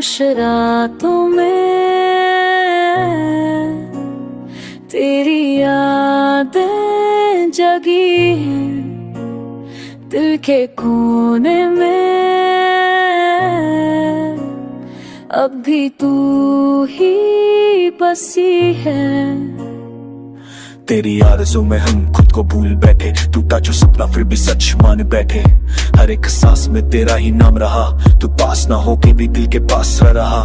खामोश रातों में तेरी यादें जगी हैं दिल के कोने में, अब भी तू ही बसी है। तेरी आरज़ू में हम खुद को भूल बैठे, टूटा जो सपना फिर भी सच मान बैठे। हर एक सांस में तेरा ही नाम रहा, तू पास ना होके भी दिल के पास रहा।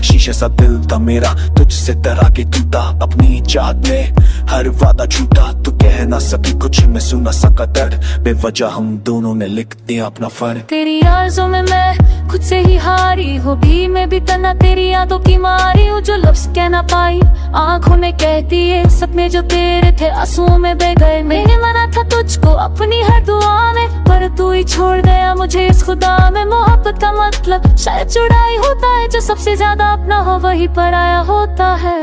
शीशे सा दिल था मेरा, तुझसे तरह के टूटा अपनी चाहत में। हर वादा झूठा, तू कह ना सकी कुछ, मैं सुना सका दर्द बेवजह, हम दोनों ने लिख दिया अपना फर्क। तेरी आरज़ू में मैं खुद से ही हारी हो भी, मैं भी तना तेरी यादों की मारी हूँ जो लफ्ज़ कह ना पाई। आँखों ने कहती है सपने जो तेरे थे आंसुओं में बह गए। मैंने मना था तुझको अपनी हर दुआ में, पर तू ही छोड़ गया मुझे इस खुदा में। मोहब्बत का मतलब शायद जुड़ाई होता है, जो सबसे ज्यादा अपना हो वही पराया होता है।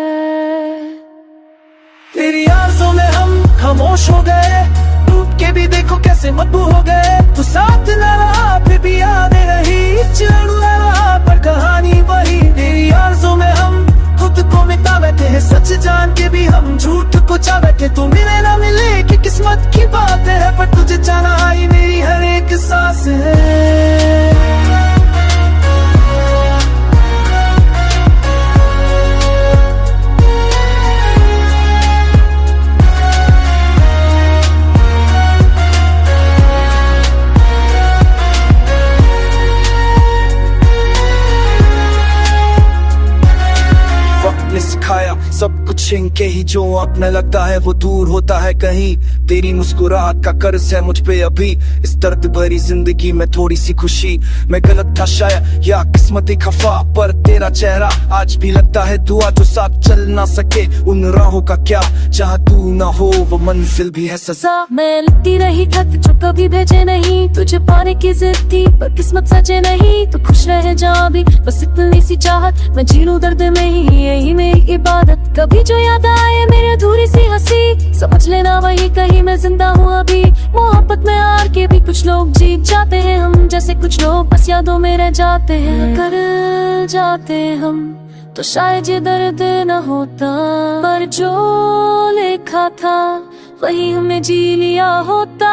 तेरी आरज़ों में हम खामोश हो गए, टूट के भी देखो कैसे मजबूर हो गए। तू साथ न रहा फिर भी यादें रही, चिढ़ा रहा पर कहानी वही। तेरी आरज़ों में हम खुद को मिटा बैठे हैं, सच जान के भी हम झूठ को चा बैठे। तू मिले ना मिले कि किस्मत की बात है, पर तुझे जाना आई मेरी हर एक सांस है। सिखाया सब कुछ इनके ही, जो अपना लगता है वो दूर होता है कहीं। तेरी मुस्कुराहट का कर्ज है मुझ पे अभी, इस दर्द भरी जिंदगी में थोड़ी सी खुशी। मैं गलत था शायद या किस्मत ही खफा, पर तेरा चेहरा आज भी लगता है दुआ। जो साथ चल ना सके उन राहों का क्या, जहाँ तू ना हो वो मंजिल भी है सजा। मैं लिखती रही खत जो कभी भेजे नहीं, तुझे पाने की जिद थी पर किस्मत सचे नहीं। तू खुश रहे जहाँ भी, बस इतनी सी चाहत, मैं जी लूं दर्द में ही, यही मेरी इबादत। कभी जो याद आए मेरी अधूरी सी हंसी, समझ लेना वही कहीं मैं जिंदा हूँ अभी। मोहब्बत में हार के भी कुछ लोग जीत जाते हैं, हम जैसे कुछ लोग बस यादों में रह जाते हैं। कर जाते हम तो शायद ये दर्द न होता, पर जो लिखा था वही हमने जी लिया होता।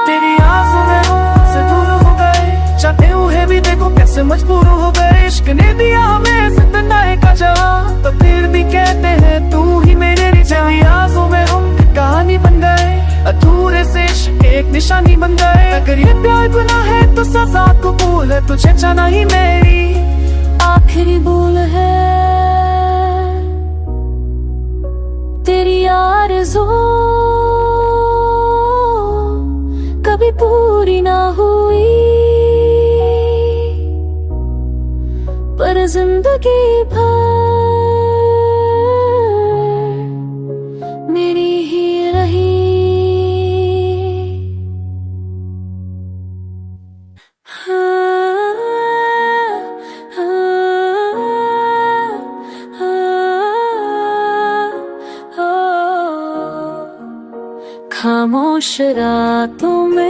तेरी आंसू में हमसे दूर हो गए, चाहते हुए भी देखो कैसे मजबूर हो गए। इश्क ने दिया हमें जिंदगी का जवाब, तो फिर भी कहते हैं तू ही मेरे रिजा। आंसू में हम कहानी बन गए, अधूरे से इश्क एक निशानी बन गए। अगर ये प्यार गुनाह है तो सजा कबूल है, तुझे जाना ही मेरी आखिरी भूल है। तेरी आरज़ू कभी पूरी ना हुई, पर जिंदगी भर मेरी ही रही। खामोश रातों में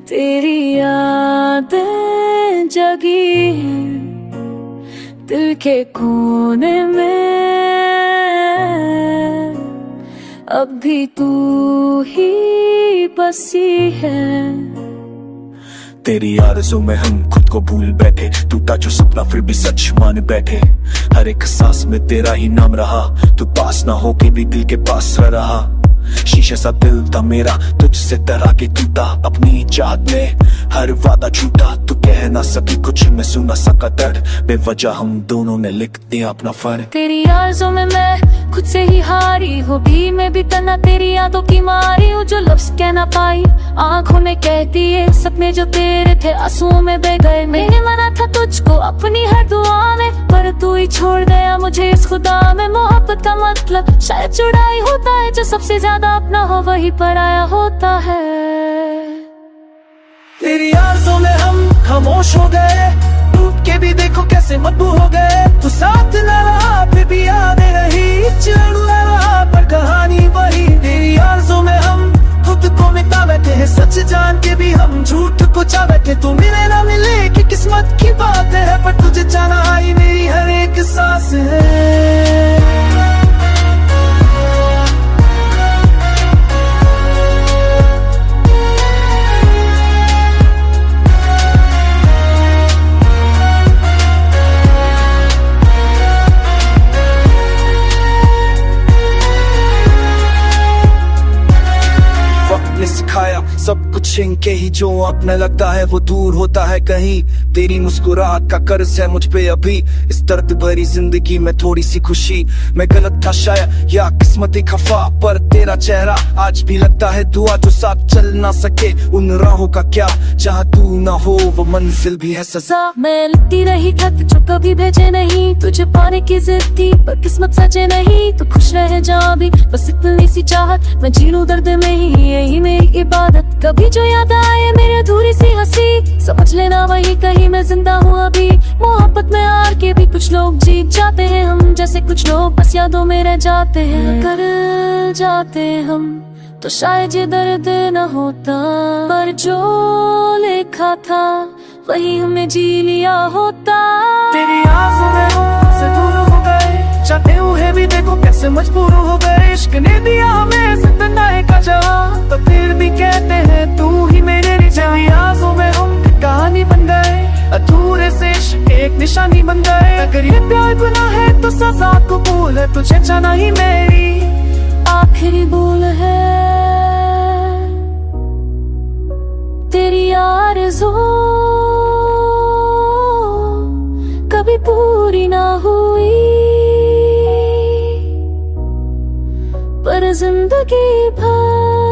तेरी यादें जगी हैं दिल के कोने में, अब भी तू ही बसी है। तेरी आरज़ू में हम खुद को भूल बैठे, टूटा जो सपना फिर भी सच मान बैठे। हर एक सांस में तेरा ही नाम रहा, तू पास ना होके भी दिल के पास रहा। शीशे सा दिल था मेरा, तुझसे तरह के टूटा अपनी चाहत में। हर वादा झूठा, तू कह ना सकी कुछ, मैं सुना सका दर्द बेवजह, हम दोनों ने लिख दिया अपना फर्क। तेरी आरज़ू में मैं खुद से ही हारी हो भी, मैं भी तना तेरी यादों की मारी हूँ जो लफ्ज़ कह ना पाई। आँखों ने कहती है सपने जो तेरे थे आंसुओं में बह गए। मैंने मना था तुझको अपनी हर दुआ में, पर तू ही छोड़ गया मुझे इस खुदा में। मोहब्बत का मतलब शायद जुड़ाई होता है, जो सबसे ज्यादा अपना हो वही पराया होता है। तेरी आरज़ों में हम खामोश हो गए, टूट के भी देखो कैसे मजबूर हो गए। तू साथ न रहा फिर भी यादें रही, चिढ़ा रहा पर कहानी वही। तेरी आरज़ों में हम खुद को मिटा बैठे हैं, सच जान के भी हम झूठ को चा बैठे। तू मिले ना मिले कि किस्मत की बात है, पर तुझे जाना ही मेरी हर एक सांस है। वक्त ने सिखाया सब कुछ इनके ही, जो अपना लगता है वो दूर होता है कहीं। तेरी मुस्कुराहट का कर्ज है मुझ पे अभी, इस दर्द भरी जिंदगी में थोड़ी सी खुशी। मैं गलत था शायद या किस्मत खफा, पर तेरा चेहरा आज भी लगता है दुआ। जो साथ चल ना सके उन राहों का क्या, जहाँ तू ना हो वो मंजिल भी है सजा। मैं लिखती रही खत जो कभी भेजे नहीं, तुझे पाने की जिद थी पर किस्मत सचे नहीं। तू खुश रहे जहाँ भी, बस इतनी सी चाहत, मैं जी लूं दर्द में ही, यही मेरी इबादत। कभी जो याद आए मेरी अधूरी सी हंसी, समझ लेना वही कहीं मैं जिंदा हूँ अभी। मोहब्बत में हार के भी कुछ लोग जीत जाते हैं, हम जैसे कुछ लोग बस यादों में रह जाते हैं। कर जाते हम तो शायद ये दर्द न होता, पर जो लिखा था वही हमने जी लिया होता। तेरी आंसू में हमसे दूर हो गए, चाहते हुए भी देखो कैसे मजबूर हो गए। इश्क ने दिया हमें सतनाए का जवाब, तो फिर भी कहते हैं तू ही मेरे रिझाई। आंसू में हम कहानी बन गए, अधूरे से इश्क एक निशानी बन गए। अगर ये प्यार गुनाह है तो सजा कबूल है, तुझे जाना ही मेरी आखिरी भूल है। तेरी आरज़ू कभी पूरी ना हुई, पर जिंदगी भर